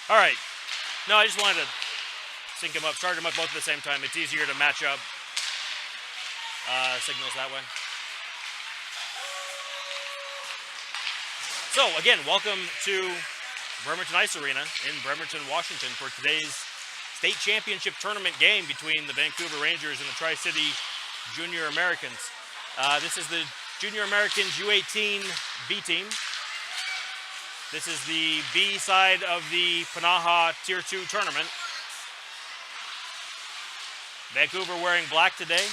All right. No, I just wanted to sync them up, start them up both at the same time. It's easier to match up signals that way. So, again, welcome to Bremerton Ice Arena in Bremerton, Washington for today's state championship tournament game between the Vancouver Rangers and the Tri-City Junior Americans. This is the Junior Americans U18B team. This is the B side of the PNAHA Tier 2 tournament. Vancouver wearing black today.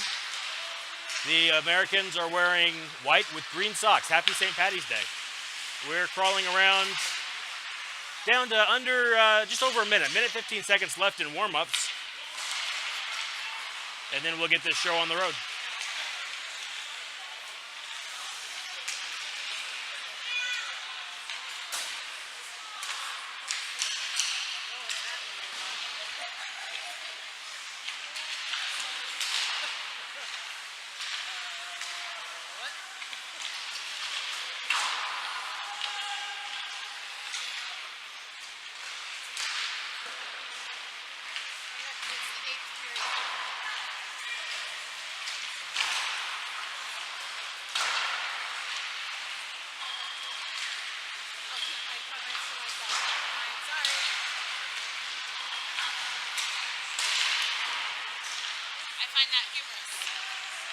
The Americans are wearing white with green socks. Happy St. Paddy's Day. We're crawling around down to under just over a minute 15 seconds left in warm-ups. And then we'll get this show on the road.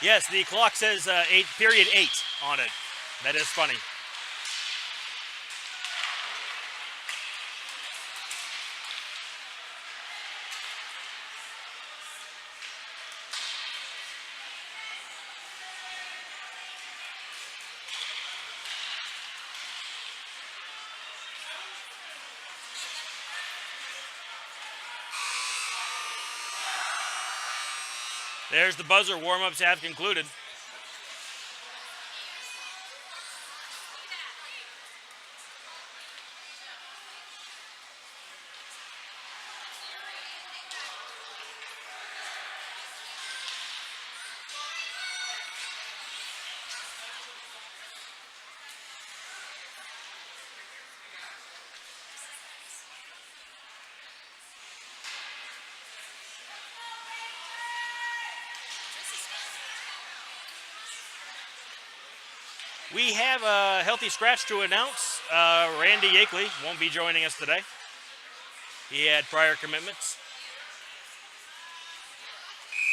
Yes, the clock says period 8 on it. That is funny. There's the buzzer. Warm-ups have concluded. We have a healthy scratch to announce. Randy Yakeley won't be joining us today. He had prior commitments.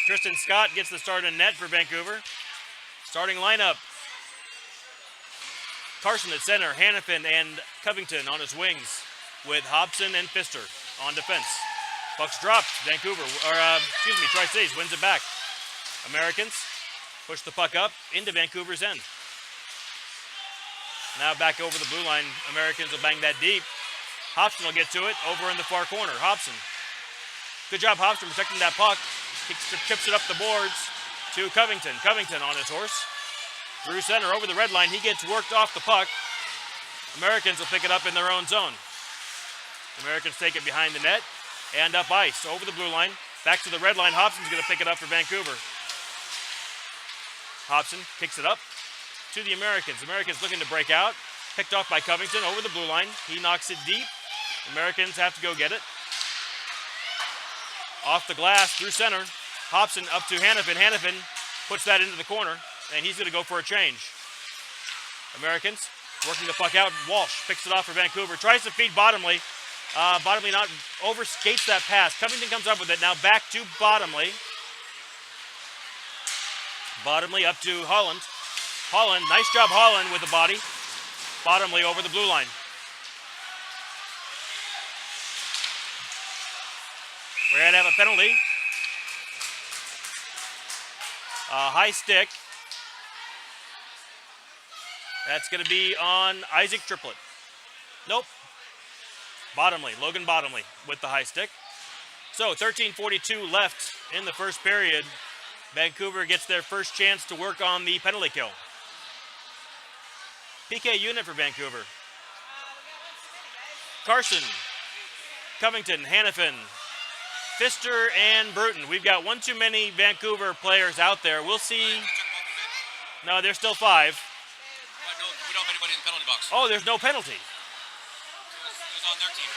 Tristan Scott gets the start in net for Vancouver. Starting lineup. Carson at center, Hannafin and Covington on his wings with Hobson and Pfister on defense. Puck's dropped. Vancouver, Tri-Cities wins it back. Americans push the puck up into Vancouver's end. Now back over the blue line. Americans will bang that deep. Hobson will get to it over in the far corner. Hobson. Good job, Hobson, protecting that puck. He chips it up the boards to Covington. Covington on his horse. Through center over the red line. He gets worked off the puck. Americans will pick it up in their own zone. Americans take it behind the net and up ice over the blue line. Back to the red line. Hobson's going to pick it up for Vancouver. Hobson kicks it up to the Americans. Americans looking to break out. Picked off by Covington over the blue line. He knocks it deep. Americans have to go get it. Off the glass through center. Hobson up to Hannafin. Hannafin puts that into the corner, and he's going to go for a change. Americans working the puck out. Walsh picks it off for Vancouver. Tries to feed Bottomley. Bottomley not overskates that pass. Covington comes up with it. Now back to Bottomley. Bottomley up to Holland. Holland, nice job Holland with the body. Bottomley over the blue line. We're going to have a penalty. High stick. That's going to be on Isaac Triplett. Nope. Bottomley, Logan Bottomley with the high stick. So 13:42 left in the first period. Vancouver gets their first chance to work on the penalty kill. PK unit for Vancouver. Carson, Covington, Hannafin, Pfister, and Bruton. We've got one too many Vancouver players out there. We'll see. No, there's still 5. We don't have anybody in the penalty box. Oh, there's no penalty. It was on their team.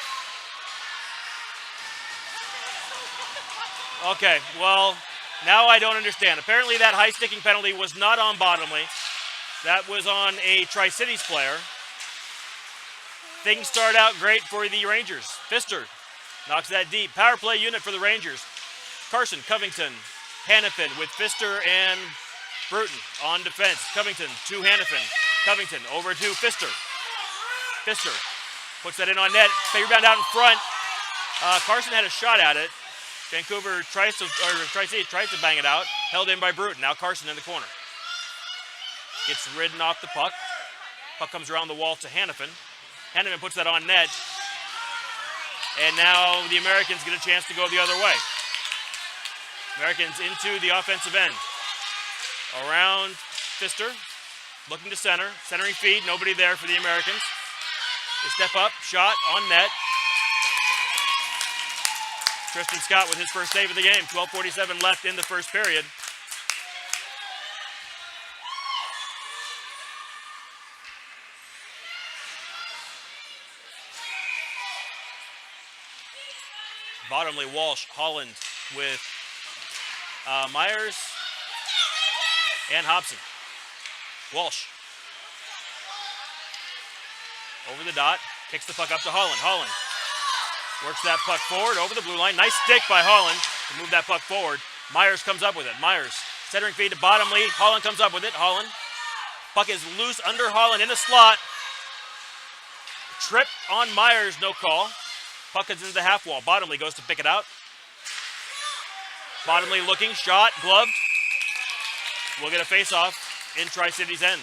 Okay, well, now I don't understand. Apparently that high sticking penalty was not on Bottomley. That was on a Tri-Cities player. Things start out great for the Rangers. Pfister knocks that deep. Power play unit for the Rangers. Carson, Covington, Hannafin with Pfister and Bruton on defense. Covington to Hannafin. Covington over to Pfister. Pfister puts that in on net. Rebound out in front. Carson had a shot at it. Vancouver Tri-Cities tries to bang it out. Held in by Bruton. Now Carson in the corner. Gets ridden off the puck. Puck comes around the wall to Hannafin. Hannafin puts that on net. And now the Americans get a chance to go the other way. Americans into the offensive end. Around Pfister. Looking to center. Centering feed. Nobody there for the Americans. They step up. Shot on net. Tristan Scott with his first save of the game. 12:47 left in the first period. Bottomley, Walsh, Holland with Myers and Hobson. Walsh. Over the dot. Kicks the puck up to Holland. Holland works that puck forward over the blue line. Nice stick by Holland to move that puck forward. Myers comes up with it. Myers centering feed to Bottomley. Holland comes up with it. Holland. Puck is loose under Holland in the slot. Trip on Myers, no call. Puck is into the half wall. Bottomley goes to pick it out. Bottomley looking, shot, gloved. We'll get a face-off in Tri-Cities end.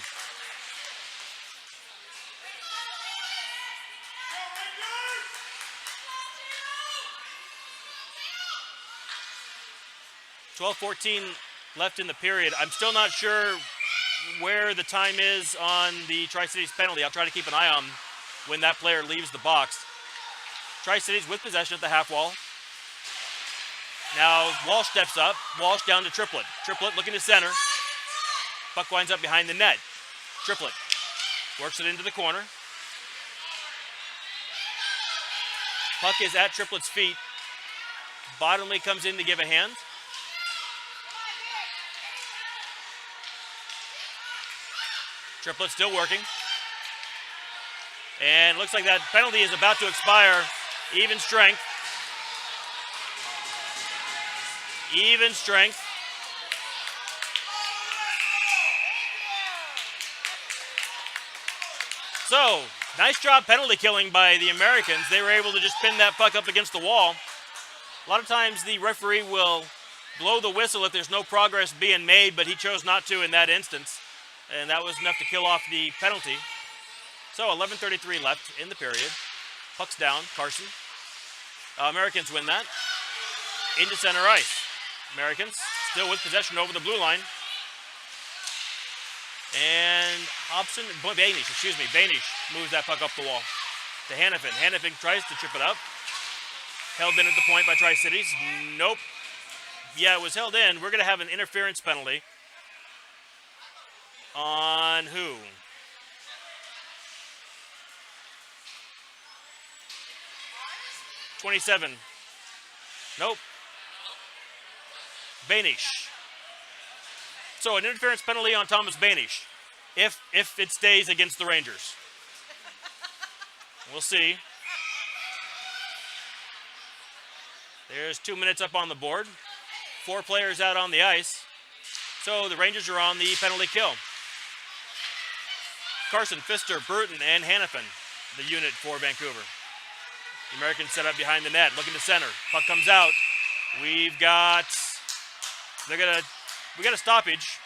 .12:14 left in the period. I'm still not sure where the time is on the Tri-Cities penalty. I'll try to keep an eye on when that player leaves the box. Tri-Cities with possession at the half wall. Now Walsh steps up. Walsh down to Triplett. Triplett looking to center. Puck winds up behind the net. Triplett works it into the corner. Puck is at Triplett's feet. Bottomley comes in to give a hand. Triplett still working. And looks like that penalty is about to expire. Even strength. Even strength. So, nice job penalty killing by the Americans. They were able to just pin that puck up against the wall. A lot of times the referee will blow the whistle if there's no progress being made, but he chose not to in that instance. And that was enough to kill off the penalty. So 11:33 left in the period. Puck's down, Carson. Americans win that. Into center ice. Americans still with possession over the blue line. And Banish moves that puck up the wall to Hannafin. Hannafin tries to chip it up. Held in at the point by Tri-Cities. Nope. Yeah, it was held in. We're going to have an interference penalty. On who? .27. Nope. Banish. So an interference penalty on Thomas Banish. If it stays against the Rangers. We'll see. There's 2 minutes up on the board. 4 players out on the ice. So the Rangers are on the penalty kill. Carson, Pfister, Bruton, and Hannafin, the unit for Vancouver. The Americans set up behind the net, looking to center. Puck comes out. We got a stoppage.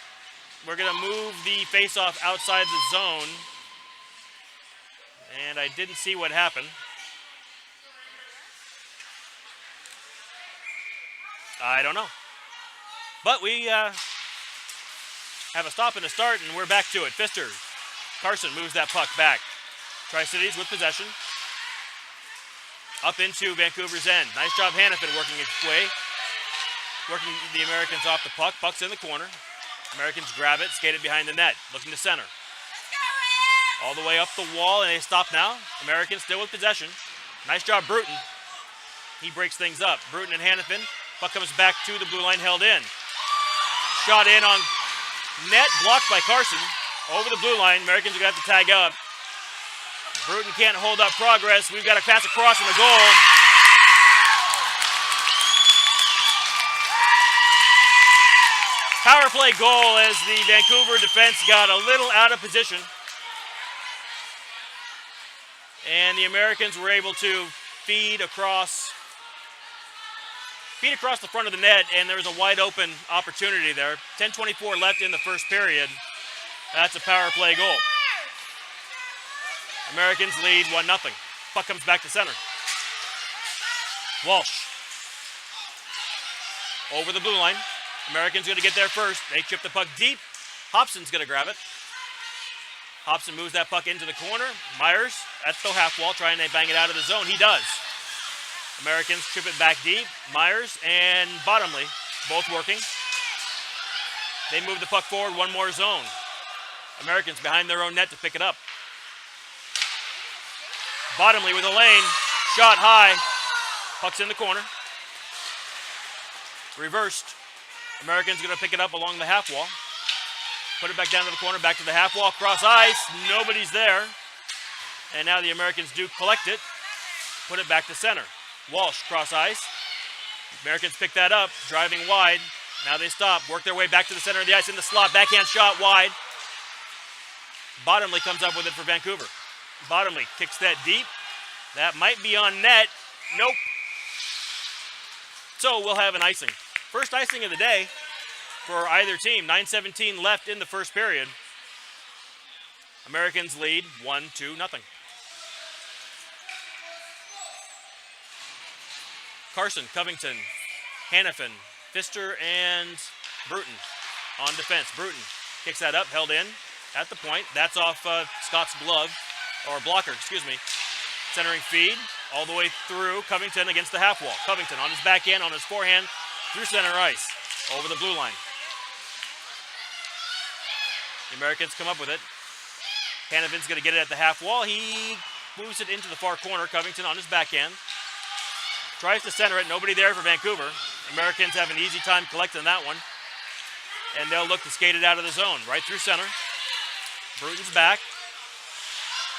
We're gonna move the face-off outside the zone. And I didn't see what happened. I don't know. But we have a stop and a start, and we're back to it. Pfister. Carson moves that puck back. Tri-Cities with possession. Up into Vancouver's end. Nice job Hannafin working its way. Working the Americans off the puck. Puck's in the corner. Americans grab it, skate it behind the net. Looking to center. All the way up the wall, and they stop now. Americans still with possession. Nice job Bruton. He breaks things up. Bruton and Hannafin. Puck comes back to the blue line, held in. Shot in on net, blocked by Carson. Over the blue line, Americans are going to have to tag up. Bruton can't hold up progress. We've got a pass across in the goal. Power play goal as the Vancouver defense got a little out of position. And the Americans were able to feed across the front of the net, and there was a wide open opportunity there. 10:24 left in the first period. That's a power play goal. Americans lead 1-0. Puck comes back to center. Walsh. Over the blue line. Americans going to get there first. They chip the puck deep. Hobson's going to grab it. Hobson moves that puck into the corner. Myers at the half wall trying to bang it out of the zone. He does. Americans chip it back deep. Myers and Bottomley both working. They move the puck forward one more zone. Americans behind their own net to pick it up. Bottomley with a lane. Shot high. Puck's in the corner. Reversed. Americans going to pick it up along the half wall. Put it back down to the corner, back to the half wall, cross ice. Nobody's there. And now the Americans do collect it. Put it back to center. Walsh, cross ice. Americans pick that up, driving wide. Now they stop, work their way back to the center of the ice in the slot. Backhand shot wide. Bottomley comes up with it for Vancouver. Bottomley kicks that deep. That might be on net. Nope. So we'll have an icing. First icing of the day for either team. 9:17 left in the first period. Americans lead 1-0. Carson, Covington, Hannafin, Pfister, and Bruton on defense. Bruton kicks that up, held in at the point. That's off Scott's glove, or blocker, excuse me. Centering feed all the way through Covington against the half wall. Covington on his backhand, on his forehand, through center ice, over the blue line. The Americans come up with it. Hannafin's going to get it at the half wall. He moves it into the far corner. Covington on his backhand. Tries to center it. Nobody there for Vancouver. Americans have an easy time collecting that one. And they'll look to skate it out of the zone. Right through center. Bruton's back.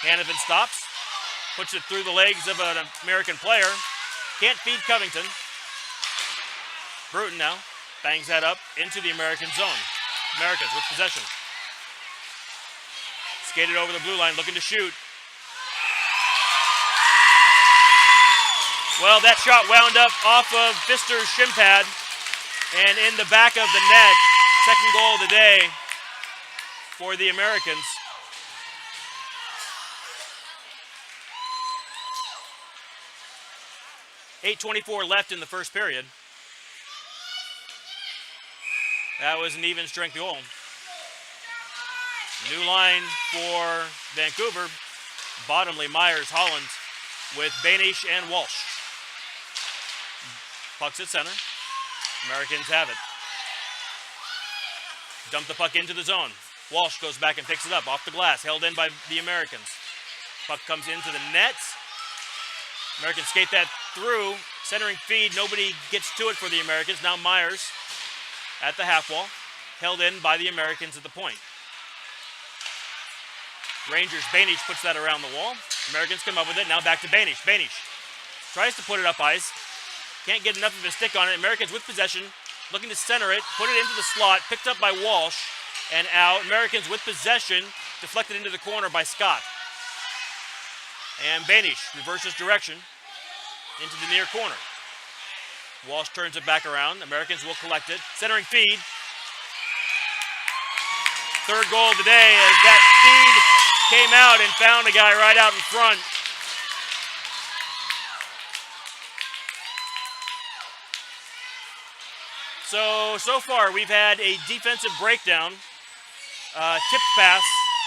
Hannafin stops. Puts it through the legs of an American player. Can't feed Covington. Bruton now bangs that up into the American zone. Americans with possession. Skated over the blue line, looking to shoot. Well, that shot wound up off of Pfister's shin pad and in the back of the net. Second goal of the day for the Americans. .8:24 left in the first period. That was an even strength goal. New line for Vancouver. Bottomley, Myers, Holland with Banish and Walsh. Puck's at center. Americans have it. Dump the puck into the zone. Walsh goes back and picks it up off the glass, held in by the Americans. Puck comes into the net. Americans skate that through. Centering feed, nobody gets to it for the Americans. Now Myers at the half wall, held in by the Americans at the point. Rangers, Banish puts that around the wall. Americans come up with it, now back to Banish. Banish tries to put it up ice. Can't get enough of a stick on it. Americans with possession, looking to center it, put it into the slot, picked up by Walsh, and out. Americans with possession, deflected into the corner by Scott. And Banish reverses direction into the near corner. Walsh turns it back around. Americans will collect it. Centering feed. Third goal of the day as that feed came out and found a guy right out in front. So far we've had a defensive breakdown, tip pass,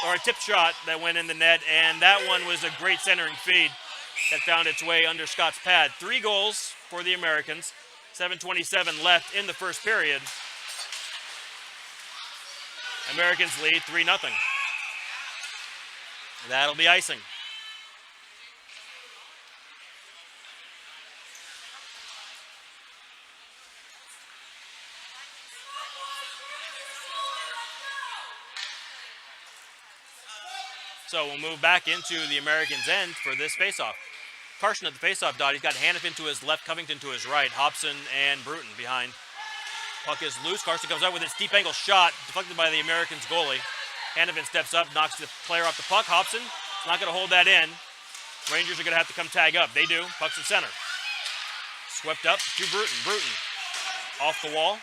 or a tip shot that went in the net, and that one was a great centering feed that found its way under Scott's pad. 3 goals for the Americans. 7:27 left in the first period. Americans lead 3-0. That'll be icing. So we'll move back into the Americans' end for this faceoff. Carson at the faceoff dot. He's got Hannafin to his left, Covington to his right, Hobson and Bruton behind. Puck is loose. Carson comes out with his deep angle shot, deflected by the Americans' goalie. Hannafin steps up, knocks the player off the puck. Hobson is not going to hold that in. Rangers are going to have to come tag up. They do. Puck's in center. Swept up to Bruton. Bruton off the wall.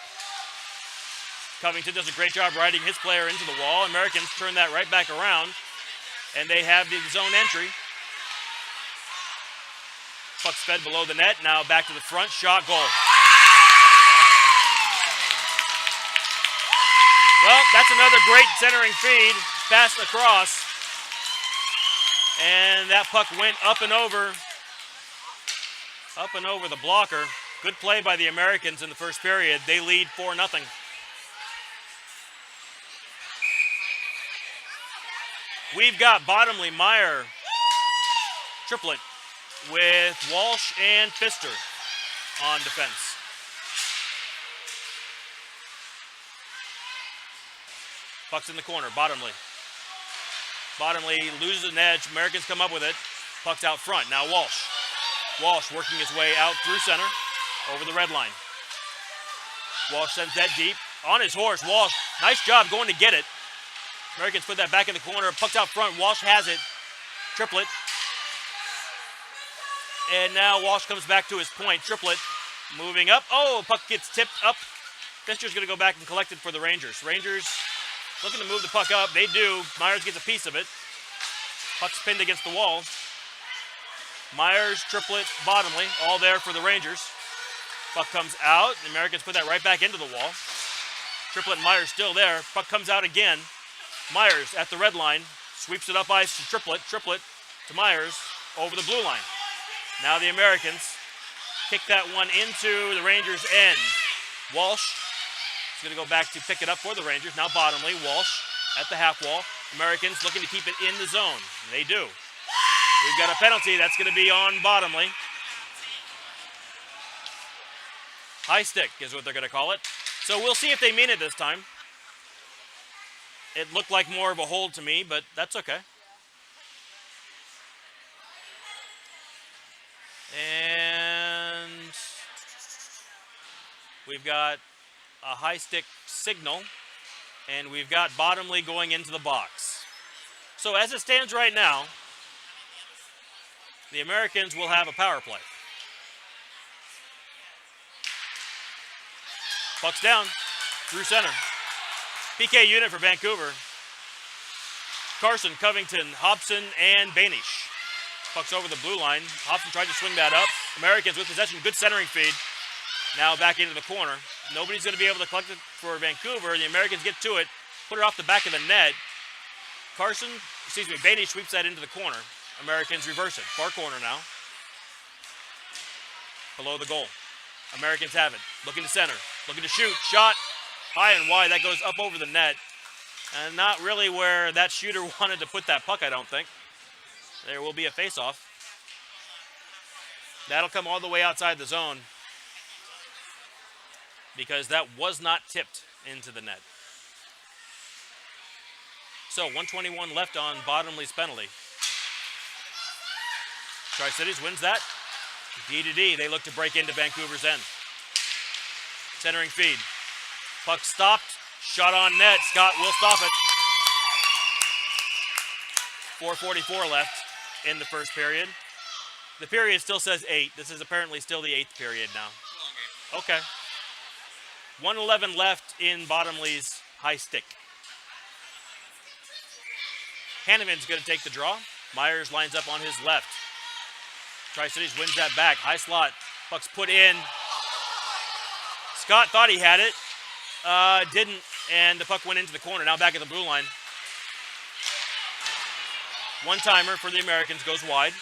Covington does a great job riding his player into the wall. Americans turn that right back around, and they have the zone entry. Puck's fed below the net. Now back to the front. Shot, goal. Well, that's another great centering feed. Passed across. And that puck went up and over the blocker. Good play by the Americans in the first period. They lead 4-0. We've got Bottomley, Meyer, triplet with Walsh and Pfister on defense. Puck's in the corner, Bottomley. Bottomley loses an edge. Americans come up with it. Puck's out front. Now Walsh. Walsh working his way out through center over the red line. Walsh sends that deep. On his horse, Walsh. Nice job going to get it. Americans put that back in the corner. Puck's out front. Walsh has it. Triplet. And now Walsh comes back to his point. Triplet moving up. Oh, puck gets tipped up. Pfister's going to go back and collect it for the Rangers. Rangers looking to move the puck up. They do. Myers gets a piece of it. Puck's pinned against the wall. Myers, Triplet, Bottomley, all there for the Rangers. Puck comes out. The Americans put that right back into the wall. Triplet and Myers still there. Puck comes out again. Myers at the red line. Sweeps it up ice to Triplet. Triplet to Myers over the blue line. Now the Americans kick that one into the Rangers' end. Walsh is going to go back to pick it up for the Rangers. Now Bottomley, Walsh at the half wall. Americans looking to keep it in the zone. They do. We've got a penalty that's going to be on Bottomley. High stick is what they're going to call it. So we'll see if they mean it this time. It looked like more of a hold to me, but that's okay. And we've got a high stick signal, and we've got Bottomley going into the box. So as it stands right now, the Americans will have a power play. Puck's down through center. PK unit for Vancouver. Carson, Covington, Hobson, and Banish. Puck's over the blue line. Hobson tried to swing that up. Americans with possession. Good centering feed. Now back into the corner. Nobody's going to be able to collect it for Vancouver. The Americans get to it. Put it off the back of the net. Banish sweeps that into the corner. Americans reverse it. Far corner now. Below the goal. Americans have it. Looking to center. Looking to shoot. Shot. High and wide. That goes up over the net. And not really where that shooter wanted to put that puck, I don't think. There will be a face-off. That'll come all the way outside the zone because that was not tipped into the net. So 1:21 left on Bottomley's penalty. Tri-Cities wins that. D-to-D. They look to break into Vancouver's end. Centering feed. Puck stopped. Shot on net. Scott will stop it. 4:44 left in the first period. The period still says 8. This is apparently still the 8th period now. Okay. 1:11 left in Bottomley's high stick. Hanneman's going to take the draw. Myers lines up on his left. Tri-Cities wins that back. High slot. Puck's put in. Scott thought he had it. Didn't. And the puck went into the corner. Now back at the blue line. One-timer for the Americans goes wide.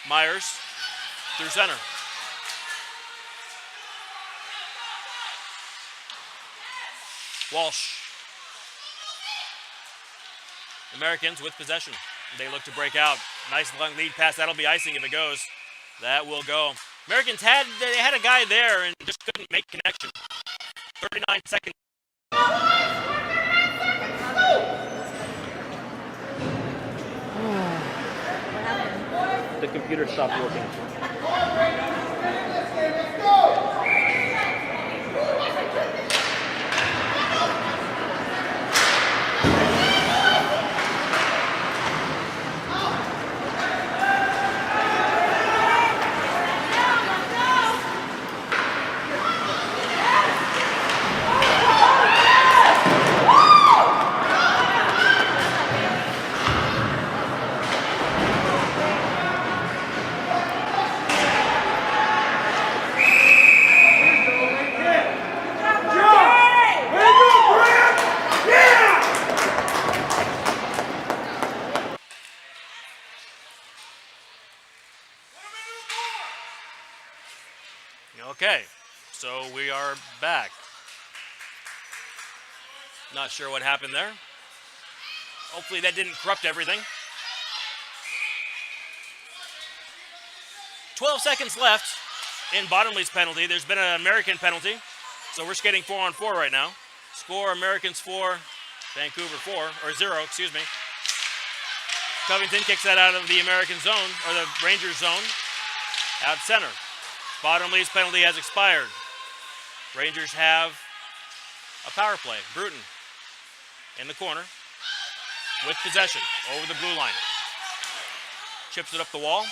Myers through center. Walsh. Americans with possession. They look to break out. Nice long lead pass. That'll be icing if it goes. That will go. Americans had a guy there and just couldn't make connection. 39 seconds. the computer stopped working. Okay, so we are back. Not sure what happened there. Hopefully that didn't corrupt everything. 12 seconds left in Bottomley's penalty. There's been an American penalty, so we're skating 4-on-4 right now. Score, Americans 4, Vancouver 4, or 0, excuse me. Covington kicks that out of the American zone, or the Rangers zone, out center. Bottomley's penalty has expired. Rangers have a power play. Bruton in the corner with possession over the blue line. Chips it up the wall.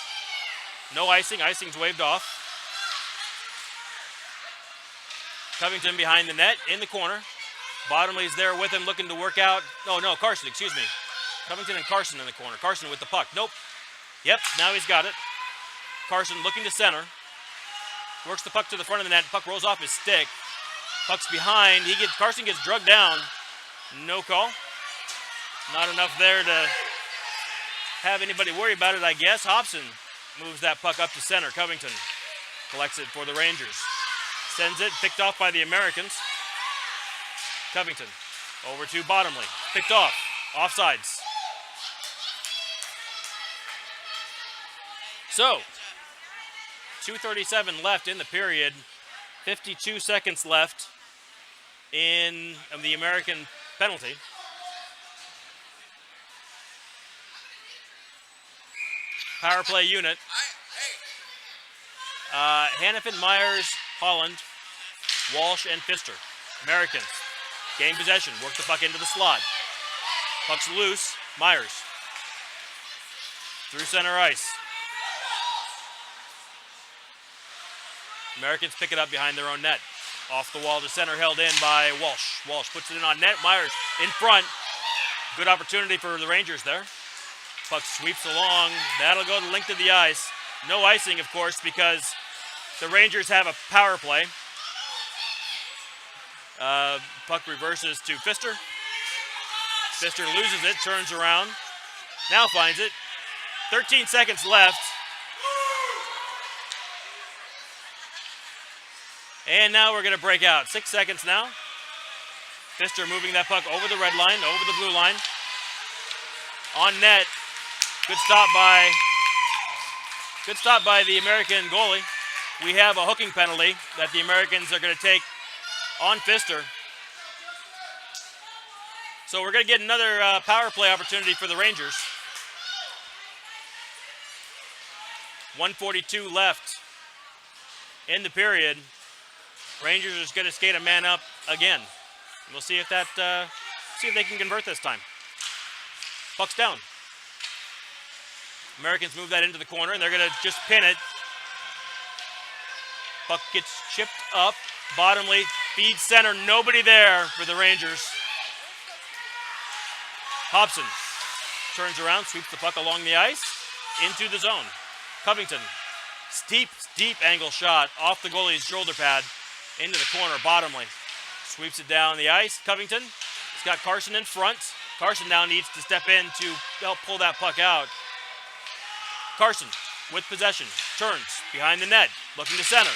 No icing. Icing's waved off. Covington behind the net in the corner. Bottomley's there with him looking to work out. No, Carson, excuse me. Covington and Carson in the corner. Carson with the puck. Nope. Yep, now he's got it. Carson looking to center. Works the puck to the front of the net. Puck rolls off his stick. Puck's behind. Carson gets drugged down. No call. Not enough there to have anybody worry about it, I guess. Hobson moves that puck up to center. Covington collects it for the Rangers. Sends it, picked off by the Americans. Covington over to Bottomley. Picked off. Offsides. So, 2:37 left in the period. 52 seconds left in the American penalty. Power play unit. Hannafin, Myers, Holland, Walsh, and Pfister. Americans gain possession. Work the puck into the slot. Puck's loose. Myers. Through center ice. Americans pick it up behind their own net. Off the wall to center, held in by Walsh. Walsh puts it in on net. Myers in front. Good opportunity for the Rangers there. Puck sweeps along. That'll go the length of the ice. No icing, of course, because the Rangers have a power play. Puck reverses to Pfister. Pfister loses it, turns around. Now finds it. 13 seconds left. And now we're going to break out. 6 seconds now. Pfister moving that puck over the red line, over the blue line. On net. Good stop by the American goalie. We have a hooking penalty that the Americans are going to take on Pfister. So we're going to get another power play opportunity for the Rangers. 1:42 left in the period. Rangers are just going to skate a man up again. We'll see if they can convert this time. Puck's down. Americans move that into the corner, and they're going to just pin it. Puck gets chipped up. Bottomley feeds center. Nobody there for the Rangers. Hobson turns around, sweeps the puck along the ice into the zone. Covington, steep angle shot off the goalie's shoulder pad into the corner. Bottomley sweeps it down the ice. Covington, he's got Carson in front. Carson now needs to step in to help pull that puck out. Carson with possession, turns behind the net, looking to center.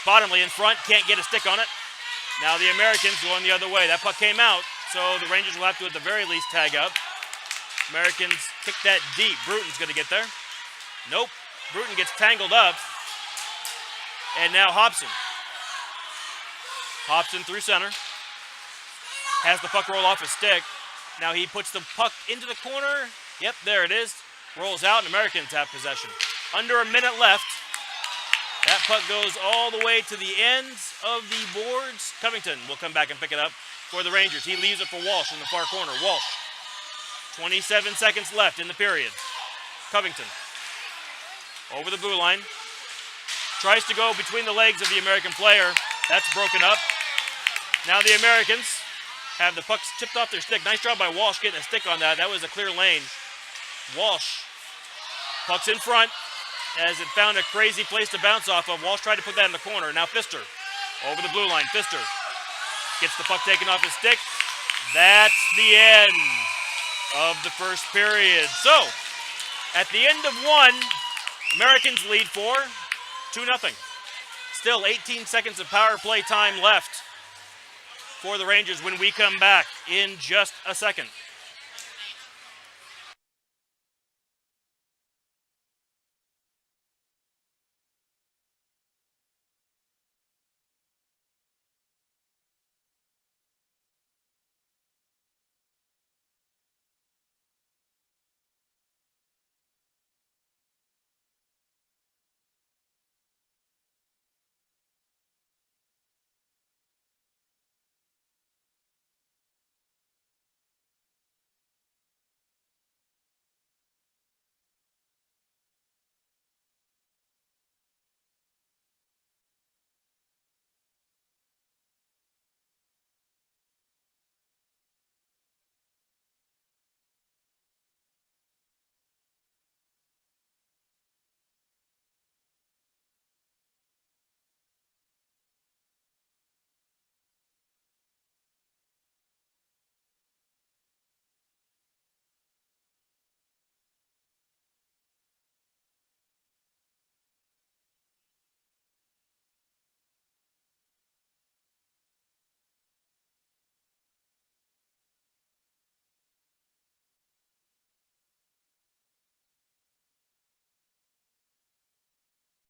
Bottomley in front, can't get a stick on it. Now the Americans going the other way. That puck came out, so the Rangers will have to at the very least tag up. Americans kick that deep. Bruton's going to get there. Nope. Bruton gets tangled up. And now Hobson. Hobson through center. Has the puck roll off his stick. Now he puts the puck into the corner. Yep, there it is. Rolls out, and Americans have possession. Under a minute left. That puck goes all the way to the ends of the boards. Covington will come back and pick it up for the Rangers. He leaves it for Walsh in the far corner. Walsh, 27 seconds left in the period. Covington, over the blue line. Tries to go between the legs of the American player. That's broken up. Now the Americans have the pucks tipped off their stick. Nice job by Walsh getting a stick on that. That was a clear lane. Walsh, puck's in front as it found a crazy place to bounce off of. Walsh tried to put that in the corner. Now Pfister, over the blue line. Pfister gets the puck taken off his stick. That's the end of the first period. So, at the end of one, Americans lead 4-2. Still 18 seconds of power play time left for the Rangers when we come back in just a second.